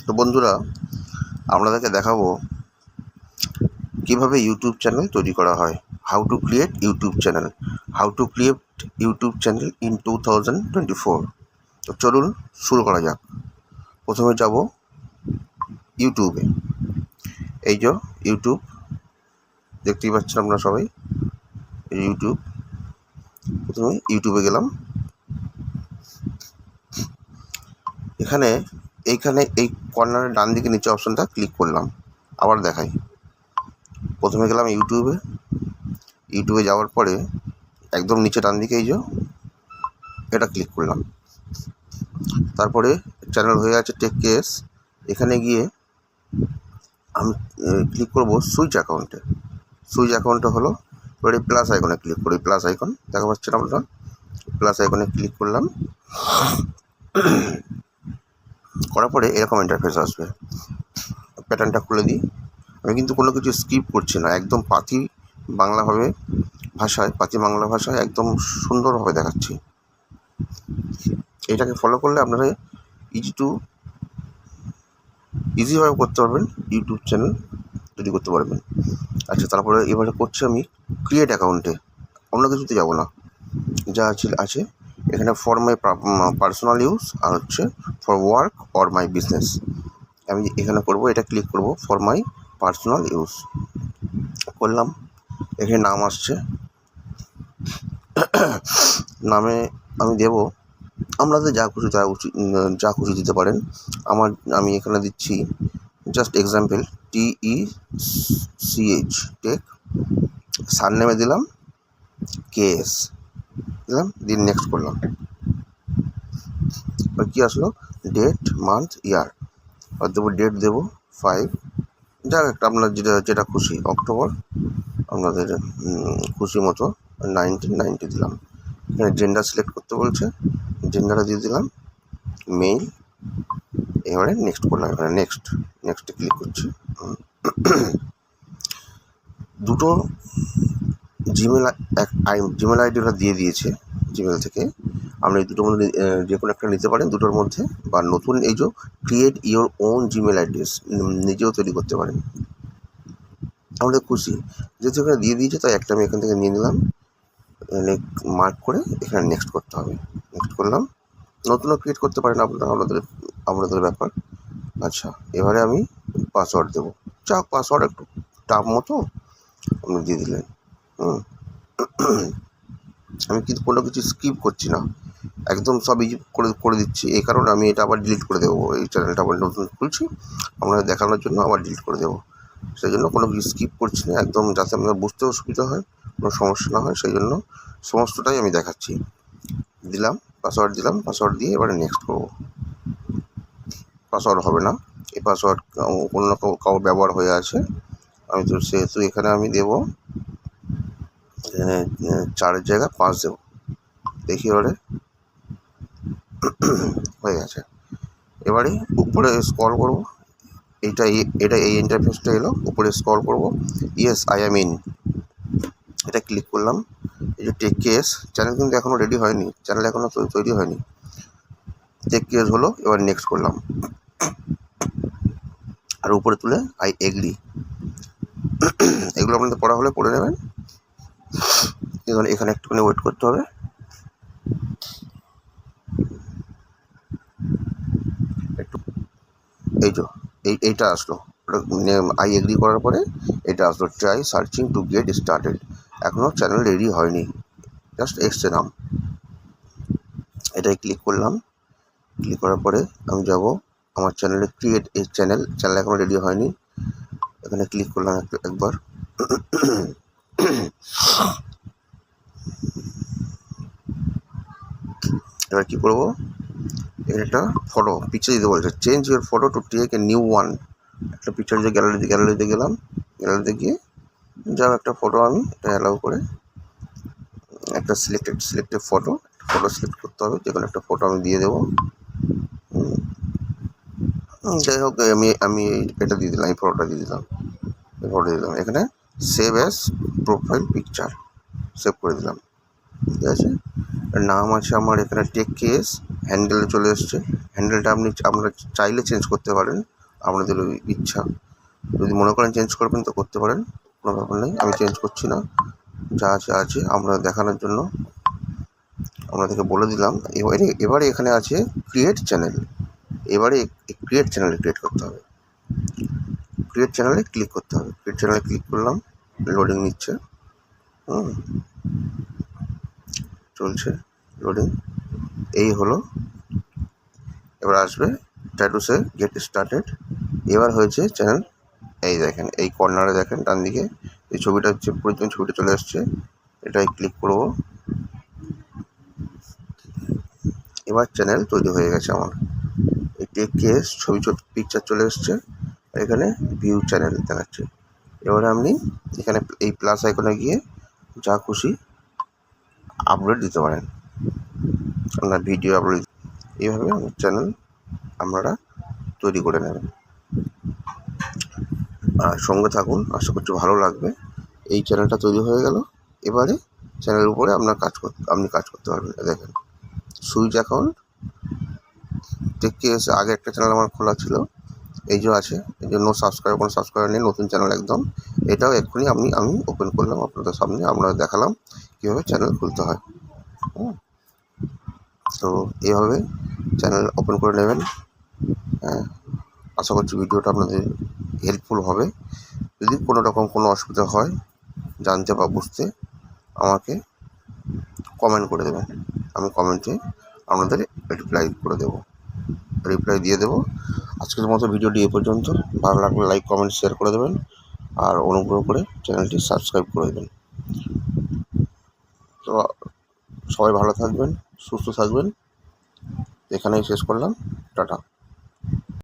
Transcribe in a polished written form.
তো বন্ধুরা, আপনাদেরকে দেখাবো কিভাবে ইউটিউব চ্যানেল তৈরি করা হয়। How to create YouTube channel in 2024। তো চলুন শুরু করা যাক। প্রথমে যাব ইউটিউবে। এই যে ইউটিউব দেখতেই পাচ্ছেন আপনারা সবাই, এই ইউটিউব। প্রথমে ইউটিউবে গেলাম। এইখানে এই কর্নারের ডান দিকে নিচে অপশানটা ক্লিক করলাম। আবার দেখাই। প্রথমে গেলাম ইউটিউবে যাওয়ার পরে একদম নিচে ডান দিকে এই যে এটা ক্লিক করলাম। তারপরে চ্যানেল হয়ে আছে টেক কেস। এখানে গিয়ে আমি ক্লিক করব সুইচ অ্যাকাউন্টে হলো এবার এই প্লাস আইকনে ক্লিক করি। প্লাস আইকন দেখা পাচ্ছেন আপনারা, প্লাস আইকনে ক্লিক করলাম। করার পরে এরকম ইন্টারফেস আসবে। প্যাটার্নটা খুলে দিই। আমি কিন্তু কোনো কিছু স্কিপ করছি না, একদম পাতি বাংলা ভাষায় একদম সুন্দরভাবে দেখাচ্ছি। এটাকে ফলো করলে আপনারা ইজিভাবে করতে পারবেন, ইউটিউব চ্যানেল তৈরি করতে পারবেন। আচ্ছা, তারপরে এবারে করছি আমি ক্রিয়েট অ্যাকাউন্টে। অন্য কিছুতে যাব না, যা আছে এখানে ফর মাই পার্সোনাল ইউজ আর হচ্ছে for work or my business. আমি এখানে করব, এটা ক্লিক করব ফর মাই পার্সোনাল ইউজ করলাম। এখানে নাম আসছে, নামে আমি দেব আপনাদের যা খুশি দিতে পারেন। আমি এখানে দিচ্ছি জাস্ট এক্সাম্পল TECH টেক। সারনেমে দিলাম KS দিলাম, দিয়ে নেক্সট করলাম। আর কি আসলো, ডেট, মান্থ, ইয়ার। আর দেবো ডেট, দেবো 5, যাক একটা আপনার যেটা খুশি, অক্টোবর, আপনাদের খুশি মতো 1990 দিলাম। এখানে জেন্ডার সিলেক্ট করতে বলছে, জেন্ডারটা দিয়ে দিলাম মেল। এবারে নেক্সট করলাম। এখানে নেক্সটে ক্লিক করছি। দুটো জিমেল আইডি ওরা দিয়ে দিয়েছে জিমেল থেকে। আপনি এই দুটোর মধ্যে যে কোনো একটা নিতে পারেন দুটোর মধ্যে, বা নতুন এই যে create your own Gmail address নিজেও তৈরি করতে পারেন। আমাদের খুশি, যেহেতু এখানে দিয়ে দিয়েছে তাই একটা আমি এখান থেকে নিয়ে নিলাম। মার্ক করে এখানে নেক্সট করতে হবে। নেক্সট করলাম। নতুনও ক্রিয়েট করতে পারেন আপনাদের ব্যাপার। আচ্ছা, এবারে আমি পাসওয়ার্ড দেবো। যাক, পাসওয়ার্ড একটু টাফ মতো আপনি দিয়ে দিলেন। আমি কিন্তু কোনো কিছু স্কিপ করছি না, একদম সব ইজি করে দিচ্ছি। এই কারণে আমি এটা আবার ডিলিট করে দেবো। এই চ্যানেলটা আবার নতুন খুলছি আপনাদের দেখানোর জন্য, আবার ডিলিট করে দেবো। সেই জন্য কোনো কিছু স্কিপ করছি না, একদম যাতে আপনার বুঝতেও সুবিধা হয়, কোনো সমস্যা না হয়, সেই জন্য সমস্তটাই আমি দেখাচ্ছি। দিলাম পাসওয়ার্ড, পাসওয়ার্ড দিয়ে এবারে নেক্সট করবো। পাসওয়ার্ড হবে না, এই পাসওয়ার্ড কোনো না কারো ব্যবহার হয়ে আছে। আমি তো সেহেতু এখানে আমি দেবো 4-এর জায়গায় 5 দেবো। দেখি এবারে হয়ে গেছে। এবারে উপরে স্ক্রল করব, এটা এই ইন্টারফেসটা এলো। উপরে স্ক্রল করব, ইয়েস আই অ্যাম ইন, এটা ক্লিক করলাম। এই যে টেক কেস চ্যানেল কিন্তু এখনও রেডি হয়নি, চ্যানেল এখনও তৈরি হয়নি। টেক কেস হলো, এবার নেক্সট করলাম। আর উপরে তুলে আই এগ্রি। এগুলো আপনাদের পড়া হলে পড়ে নেবেন। এখানে একটুখানি ওয়েট করতে হবে। একটু এইটা আসলো, আই এগ্রি করার পরে এটা আসলো, try searching to get started. এখনও চ্যানেল রেডি হয়নি, জাস্ট এসছে নাম। এটাই ক্লিক করলাম। ক্লিক করার পরে আমি যাব আমার চ্যানেলে, ক্রিয়েট এই চ্যানেল এখনও রেডি হয়নি। এখানে ক্লিক করলাম একবার। এবার কী করবো, এখানে একটা ফটো পিকচার দিতে বলছে, change your photo to take a new one. একটা পিকচার যে গ্যালারিতে গেলাম, গ্যালারিতে গিয়ে যাও একটা ফটো আমি এটা অ্যালাউ করে একটা সিলেক্টেড ফটো সিলেক্ট করতে হবে। যে কোনো একটা ফটো আমি দিয়ে দেবো। যাই হোক, আমি এটা দিয়ে দিলাম, এই ফটোটা দিয়ে দিলাম। এখানে save as profile picture, save করে দিলাম। ঠিক আছে, নাম আছে আমার এখানে টেক কেস, হ্যান্ডেলে চলে এসছে। হ্যান্ডেলটা আপনারা চাইলে চেঞ্জ করতে পারেন, আপনাদের ইচ্ছা। যদি মনে করেন চেঞ্জ করবেন তো করতে পারেন, কোনো ব্যাপার নেই। আমি চেঞ্জ করছি না, যা আছে আছে। আমরা দেখানোর জন্য আপনাদেরকে বলে দিলাম। এবারে এখানে আছে ক্রিয়েট চ্যানেল। এবারে ক্রিয়েট চ্যানেলে ক্রিয়েট করতে হবে, ক্রিয়েট চ্যানেলে ক্লিক করতে হবে। ক্রিয়েট চ্যানেলে ক্লিক করলাম, লোডিং নিচ্ছে, চলছে লোডিং। এই হলো, এবার আসবে ট্যাটুসে গেট স্টার্টেড। এবার হয়েছে চ্যানেল। এই দেখেন, এই কর্নারে দেখেন ডান দিকে এই ছবিটা হচ্ছে, প্রয়োজন ছবিটা চলে আসছে, এটাই ক্লিক করব। এবার চ্যানেল তৈরি হয়ে গেছে আমার। এই টেক কেস ছবি পিকচার চলে এসছে, এখানে ভিউ চ্যানেল দেখাচ্ছে। এবারে আপনি এখানে এই প্লাস আইকনে গিয়ে যা খুশি আপলোড দিতে পারেন, আপনার ভিডিও আপলোড। এইভাবে আমার চ্যানেল আপনারা তৈরি করে নেবেন। আর সঙ্গে থাকুন, আশা করছি ভালো লাগবে। এই চ্যানেলটা তৈরি হয়ে গেল। এবারে চ্যানেলের উপরে আপনি কাজ করতে পারবেন। দেখেন, সুইচ অ্যাকাউন্ট টেক কেস। আগে একটা চ্যানেল আমার খোলা ছিল, এই যে আছে, এই জন্য কোনো সাবস্ক্রাইবার নেই, নতুন চ্যানেল একদম। এটাও এক্ষুনি আমি ওপেন করলাম আপনাদের সামনে, আপনাদের দেখালাম কীভাবে চ্যানেল খুলতে হয়। তো এইভাবে চ্যানেল ওপেন করে নেবেন। হ্যাঁ, আশা করছি ভিডিওটা আপনাদের হেল্পফুল হবে। যদি কোনো রকম কোনো অসুবিধা হয় জানতে বা বুঝতে, আমাকে কমেন্ট করে দেবেন। আমি কমেন্টে আপনাদের রিপ্লাই দিয়ে দেবো। আজকের মতো ভিডিওটি এ পর্যন্ত। ভালো লাগলে লাইক, কমেন্ট, শেয়ার করে দেবেন। আর অনুগ্রহ করে চ্যানেলটি সাবস্ক্রাইব করে দেবেন। তো সবাই ভালো থাকবেন, সুস্থ থাকবেন। এখানেই শেষ করলাম। টাটা।